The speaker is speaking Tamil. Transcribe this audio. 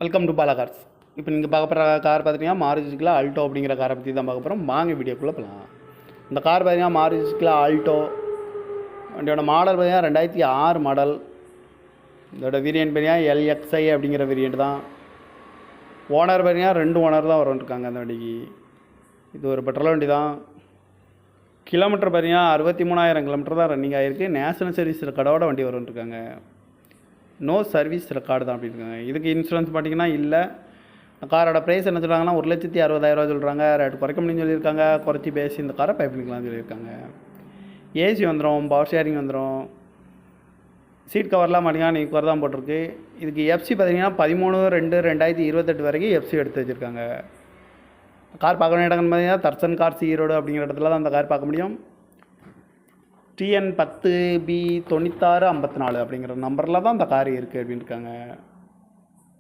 Welcome to Bala cars. இப்போ நீங்கள் பார்க்க போகிற கார் பார்த்தீங்கன்னா மாருதி சுசுகி ஆல்டோ அப்படிங்கிற காரை பற்றி தான் பார்க்க போகிறோம். வாங்க வீடியோக்குள்ளே போகலாம். இந்த கார் பார்த்தீங்கன்னா மாருதி சுசுகி ஆல்டோ வண்டியோட மாடல் பார்த்தீங்கன்னா 2006 மாடல். இதோட வேரியன்ட் பார்த்தீங்கன்னா LXI அப்படிங்கிற வேரியன்ட் தான். ஓனர் பார்த்தீங்கன்னா 2 ஓனர் தான் இருக்காங்க அந்த வண்டிக்கு. இது ஒரு பெட்ரோல் வண்டி தான். கிலோமீட்டர் பார்த்தீங்கன்னா 63,000 கிலோமீட்டர் தான் ரன்னிங் ஆகிருக்கு. நேஷனல் சர்வீஸ் ரெக்கார்டோட வண்டி இருக்காங்க. நோ சர்வீஸ் ரெக்கார்டு தான் அப்படி இருக்காங்க. இதுக்கு இன்சூரன்ஸ் பார்த்தீங்கன்னா இல்லை. காரோட ப்ரைஸ் என்ன சொல்கிறாங்கன்னா 1,60,60,000 சொல்கிறாங்க. ரேட் குறைக்க முடியும்னு சொல்லியிருக்காங்க. குறைச்சி பேசி இந்த காரை பை பண்ணிக்கலாம்னு சொல்லியிருக்காங்க. ஏசி வந்துடும், பவர் ஷேரிங் வந்துடும். சீட் கவர்லாம் பார்த்தீங்கன்னா நீ கவர் தான் போட்டிருக்கு. இதுக்கு எஃப்சி பார்த்தீங்கன்னா 13/2/2028 வரைக்கும் எஃப்சி எடுத்து வச்சுருக்காங்க. கார் பார்க்க வேண்டிய இடங்கள் பார்த்தீங்கன்னா தர்சன் கார்ஸ் ஈரோடு அப்படிங்கிற இடத்துல தான் அந்த கார் பார்க்க முடியும். TN10B 9654 அப்படிங்கிற நம்பரில் தான் இந்த கார் இருக்குது அப்படின்னு இருக்காங்க.